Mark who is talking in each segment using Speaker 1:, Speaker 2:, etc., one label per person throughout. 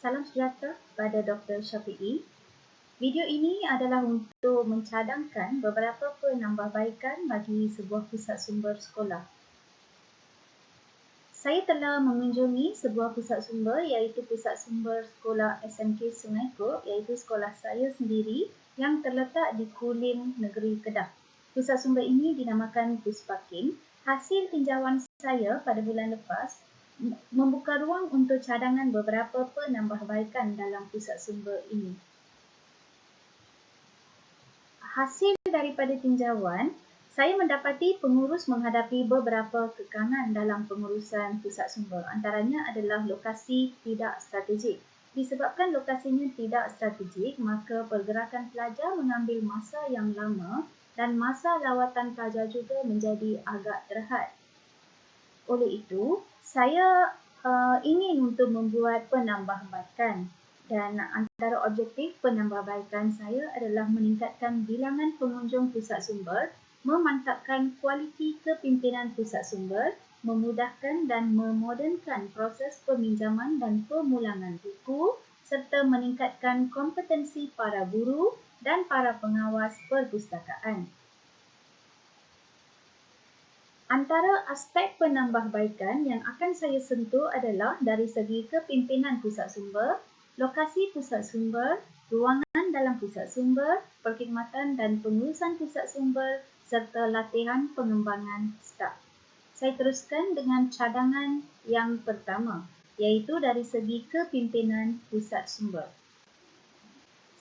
Speaker 1: Salam sejahtera kepada Dr. Syafiee. Video ini adalah untuk mencadangkan beberapa penambahbaikan bagi sebuah pusat sumber sekolah. Saya telah mengunjungi sebuah pusat sumber iaitu pusat sumber sekolah SMK Sungai Kok iaitu sekolah saya sendiri yang terletak di Kulim, Negeri Kedah. Pusat sumber ini dinamakan Puspakim. Hasil tinjauan saya pada bulan lepas membuka ruang untuk cadangan beberapa penambahbaikan dalam pusat sumber ini. Hasil daripada tinjauan, saya mendapati pengurus menghadapi beberapa kekangan dalam pengurusan pusat sumber. Antaranya adalah lokasi tidak strategik. Disebabkan lokasinya tidak strategik, maka pergerakan pelajar mengambil masa yang lama dan masa lawatan pelajar juga menjadi agak terhad. Oleh itu, saya ingin untuk membuat penambahbaikan dan antara objektif penambahbaikan saya adalah meningkatkan bilangan pengunjung pusat sumber, memantapkan kualiti kepimpinan pusat sumber, memudahkan dan memodernkan proses peminjaman dan pemulangan buku serta meningkatkan kompetensi para guru dan para pengawas perpustakaan. Antara aspek penambahbaikan yang akan saya sentuh adalah dari segi kepimpinan pusat sumber, lokasi pusat sumber, ruangan dalam pusat sumber, perkhidmatan dan pengurusan pusat sumber serta latihan pengembangan staf. Saya teruskan dengan cadangan yang pertama, iaitu dari segi kepimpinan pusat sumber.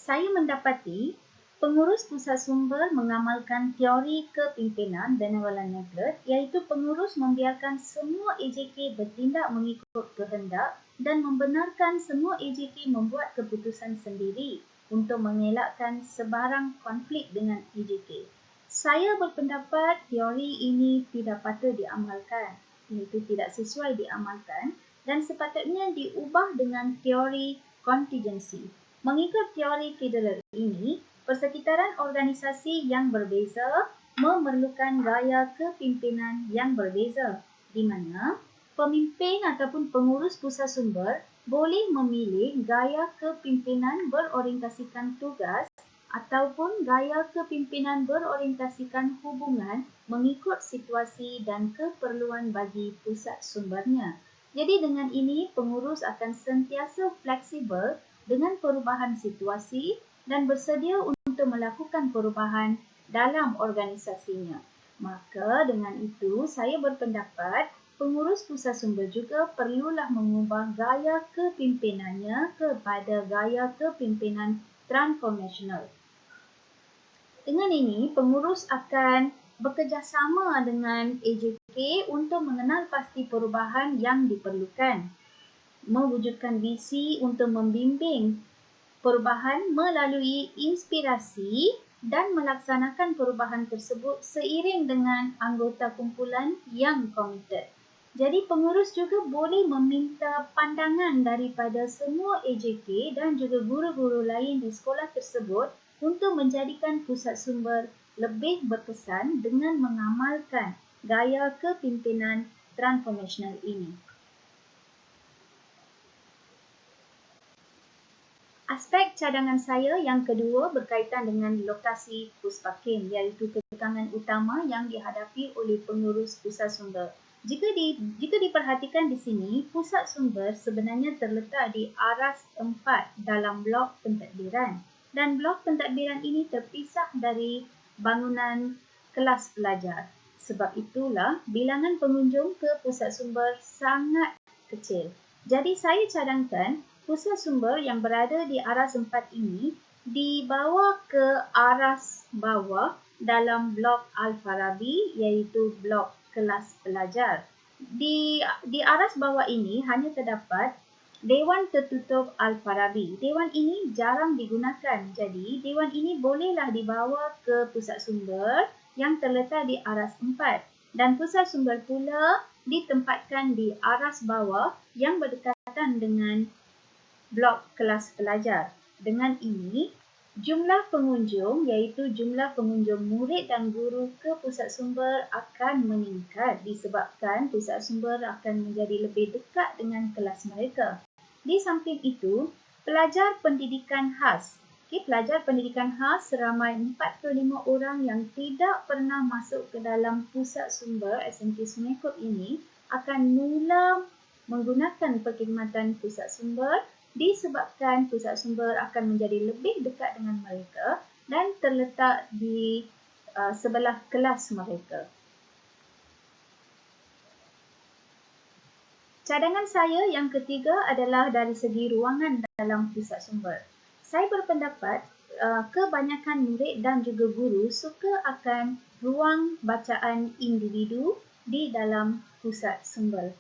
Speaker 1: Saya mendapati pengurus pusat sumber mengamalkan teori kepimpinan benevolent neglect, iaitu pengurus membiarkan semua AJK bertindak mengikut kehendak dan membenarkan semua AJK membuat keputusan sendiri untuk mengelakkan sebarang konflik dengan AJK. Saya berpendapat teori ini tidak patut diamalkan, iaitu tidak sesuai diamalkan dan sepatutnya diubah dengan teori contingency. Mengikut teori Fiedler ini, persekitaran organisasi yang berbeza memerlukan gaya kepimpinan yang berbeza, di mana pemimpin ataupun pengurus pusat sumber boleh memilih gaya kepimpinan berorientasikan tugas ataupun gaya kepimpinan berorientasikan hubungan mengikut situasi dan keperluan bagi pusat sumbernya. Jadi dengan ini, pengurus akan sentiasa fleksibel dengan perubahan situasi dan bersedia untuk melakukan perubahan dalam organisasinya. Maka dengan itu, saya berpendapat pengurus pusat sumber juga perlulah mengubah gaya kepimpinannya kepada gaya kepimpinan transformational. Dengan ini, pengurus akan bekerjasama dengan AJK untuk mengenal pasti perubahan yang diperlukan, mewujudkan visi untuk membimbing perubahan melalui inspirasi dan melaksanakan perubahan tersebut seiring dengan anggota kumpulan yang komited. Jadi pengurus juga boleh meminta pandangan daripada semua AJK dan juga guru-guru lain di sekolah tersebut untuk menjadikan pusat sumber lebih berkesan dengan mengamalkan gaya kepimpinan transformational ini. Aspek cadangan saya yang kedua berkaitan dengan lokasi Puspakim, iaitu kekangan utama yang dihadapi oleh pengurus pusat sumber. Jika diperhatikan di sini, pusat sumber sebenarnya terletak di aras 4 dalam blok pentadbiran. Dan blok pentadbiran ini terpisah dari bangunan kelas pelajar. Sebab itulah bilangan pengunjung ke pusat sumber sangat kecil. Jadi saya cadangkan pusat sumber yang berada di aras 4 ini dibawa ke aras bawah dalam blok Al-Farabi iaitu blok kelas pelajar. Di aras bawah ini hanya terdapat Dewan Tertutup Al-Farabi. Dewan ini jarang digunakan. Jadi dewan ini bolehlah dibawa ke pusat sumber yang terletak di aras 4 dan pusat sumber pula ditempatkan di aras bawah yang berdekatan dengan blok kelas pelajar. Dengan ini, jumlah pengunjung iaitu jumlah pengunjung murid dan guru ke pusat sumber akan meningkat disebabkan pusat sumber akan menjadi lebih dekat dengan kelas mereka. Di samping itu, pelajar pendidikan khas. Pelajar pendidikan khas seramai 45 orang yang tidak pernah masuk ke dalam pusat sumber SMK Sungai Kop ini akan mula menggunakan perkhidmatan pusat sumber disebabkan pusat sumber akan menjadi lebih dekat dengan mereka dan terletak di sebelah kelas mereka. Cadangan saya yang ketiga adalah dari segi ruangan dalam pusat sumber. Saya berpendapat kebanyakan murid dan juga guru suka akan ruang bacaan individu di dalam pusat sumber.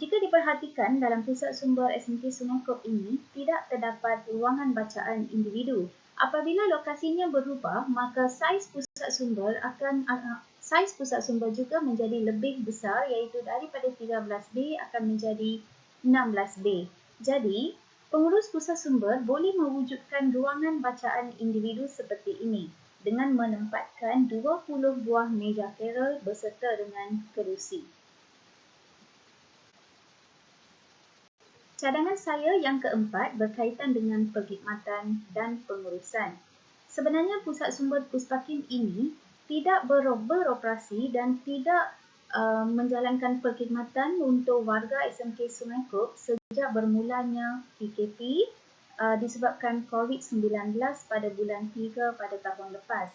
Speaker 1: Jika diperhatikan dalam pusat sumber SMK Sungai Kop ini tidak terdapat ruangan bacaan individu. Apabila lokasinya berubah, maka saiz pusat sumber juga menjadi lebih besar, iaitu daripada 13B akan menjadi 16B. Jadi, pengurus pusat sumber boleh mewujudkan ruangan bacaan individu seperti ini dengan menempatkan 20 buah meja kerel beserta dengan kerusi. Cadangan saya yang keempat berkaitan dengan perkhidmatan dan pengurusan. Sebenarnya pusat sumber Puspakim ini tidak beroperasi dan tidak menjalankan perkhidmatan untuk warga SMK Sungai Kop sejak bermulanya PKP disebabkan COVID-19 pada bulan 3 pada tahun lepas.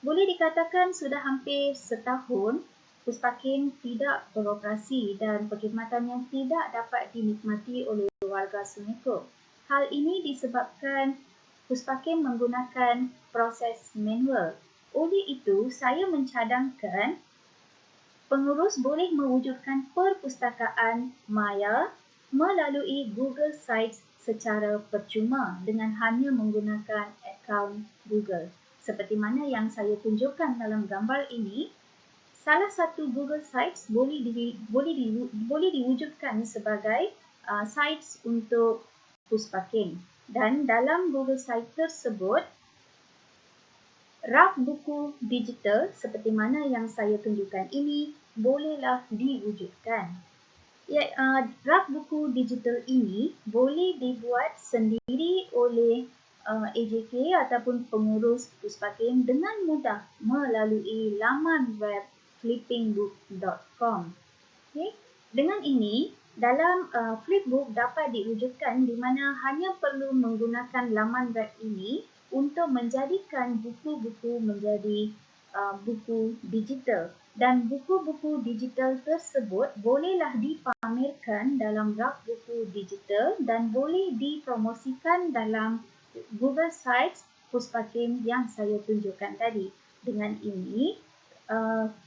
Speaker 1: Boleh dikatakan sudah hampir setahun Puspakim tidak beroperasi dan perkhidmatannya tidak dapat dinikmati oleh warga Sungai Kop. Hal ini disebabkan Puspakim menggunakan proses manual. Oleh itu, saya mencadangkan pengurus boleh mewujudkan perpustakaan maya melalui Google Sites secara percuma dengan hanya menggunakan akaun Google. Seperti mana yang saya tunjukkan dalam gambar ini, salah satu Google Sites boleh diwujudkan sebagai sites untuk Puspakim. Dan dalam Google Site tersebut, rak buku digital seperti mana yang saya tunjukkan ini bolehlah diwujudkan. Rak buku digital ini boleh dibuat sendiri oleh AJK ataupun pengurus Puspakim dengan mudah melalui laman web flipingbook.com. Dengan ini, dalam Flipbook dapat diwujudkan di mana hanya perlu menggunakan laman web ini untuk menjadikan buku-buku menjadi buku digital. Dan buku-buku digital tersebut bolehlah dipamerkan dalam rak buku digital dan boleh dipromosikan dalam Google Sites Puspakim yang saya tunjukkan tadi. Dengan ini,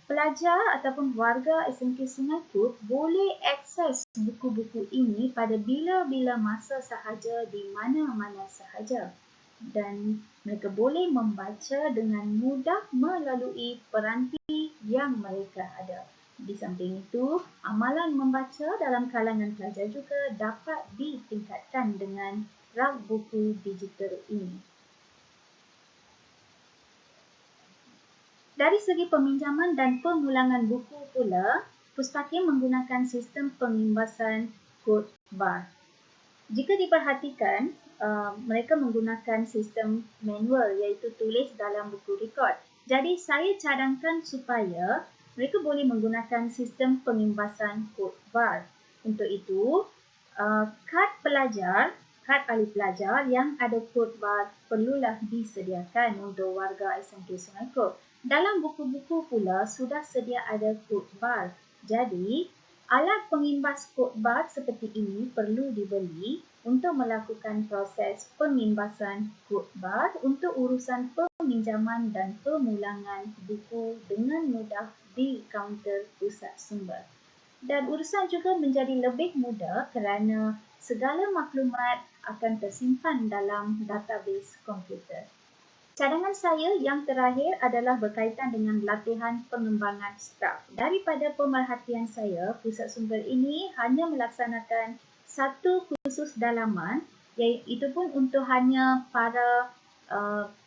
Speaker 1: pelajar ataupun warga SMK Sungai Kop boleh akses buku-buku ini pada bila-bila masa sahaja di mana-mana sahaja dan mereka boleh membaca dengan mudah melalui peranti yang mereka ada. Di samping itu, amalan membaca dalam kalangan pelajar juga dapat ditingkatkan dengan rak buku digital ini. Dari segi peminjaman dan pemulangan buku pula, Puspakim menggunakan sistem pengimbasan kod bar. Jika diperhatikan, mereka menggunakan sistem manual iaitu tulis dalam buku rekod. Jadi saya cadangkan supaya mereka boleh menggunakan sistem pengimbasan kod bar. Untuk itu, kad ahli pelajar yang ada kod bar perlulah disediakan untuk warga SMK Sungai Kop. Dalam buku-buku pula sudah sedia ada kod bar. Jadi, alat pengimbas kod bar seperti ini perlu dibeli untuk melakukan proses pengimbasan kod bar untuk urusan peminjaman dan pemulangan buku dengan mudah di kaunter pusat sumber. Dan urusan juga menjadi lebih mudah kerana segala maklumat akan tersimpan dalam database komputer. Cadangan saya yang terakhir adalah berkaitan dengan latihan pengembangan staf. Daripada pemerhatian saya, pusat sumber ini hanya melaksanakan satu kursus dalaman, iaitu pun untuk hanya para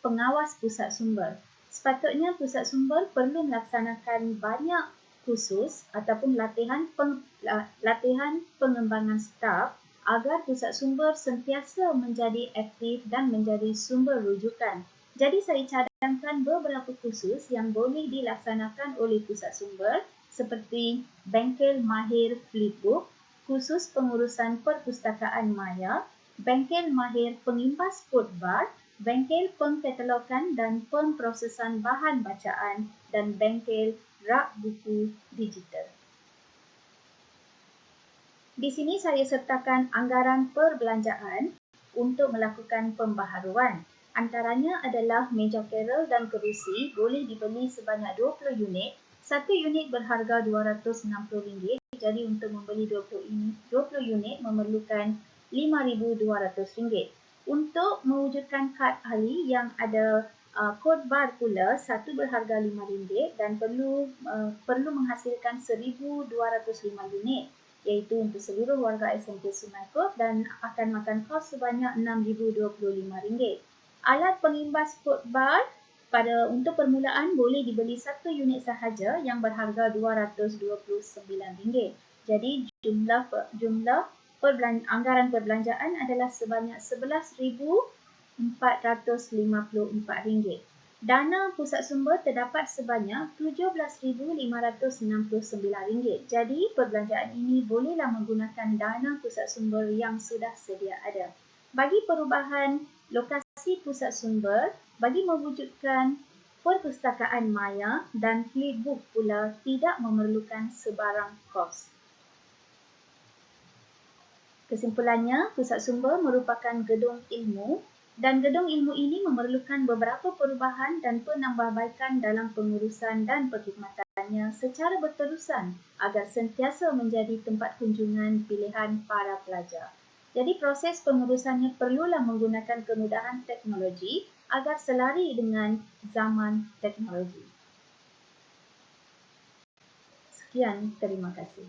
Speaker 1: pengawas pusat sumber. Sepatutnya pusat sumber perlu melaksanakan banyak kursus ataupun latihan pengembangan staf agar pusat sumber sentiasa menjadi aktif dan menjadi sumber rujukan. Jadi saya cadangkan beberapa kursus yang boleh dilaksanakan oleh pusat sumber seperti Bengkel Mahir Flipbook, kursus pengurusan perpustakaan maya, Bengkel Mahir Pengimbas Kodbar, Bengkel Pengkatalogan dan Pemprosesan Bahan Bacaan dan Bengkel Rak Buku Digital. Di sini saya sertakan anggaran perbelanjaan untuk melakukan pembaharuan. Antaranya adalah meja kerel dan kerusi boleh dibeli sebanyak 20 unit. Satu unit berharga RM260. Jadi untuk membeli 20 unit memerlukan RM5,200. Untuk mewujudkan kad ahli yang ada kod bar pula, satu berharga RM5 dan perlu menghasilkan 1,205 unit, iaitu untuk seluruh warga SMK Sungai Kop dan akan makan kos sebanyak RM6,025. Alat pengimbas kod bar untuk permulaan boleh dibeli satu unit sahaja yang berharga RM229. Jadi anggaran perbelanjaan adalah sebanyak RM11,454. Dana pusat sumber terdapat sebanyak RM17,569. Jadi perbelanjaan ini bolehlah menggunakan dana pusat sumber yang sudah sedia ada. Bagi perubahan lokasi pusat sumber, bagi mewujudkan perpustakaan maya dan flipbook pula tidak memerlukan sebarang kos. Kesimpulannya, pusat sumber merupakan gedung ilmu dan gedung ilmu ini memerlukan beberapa perubahan dan penambahbaikan dalam pengurusan dan perkhidmatannya secara berterusan agar sentiasa menjadi tempat kunjungan pilihan para pelajar. Jadi proses pengurusannya perlulah menggunakan kemudahan teknologi agar selari dengan zaman teknologi. Sekian, terima kasih.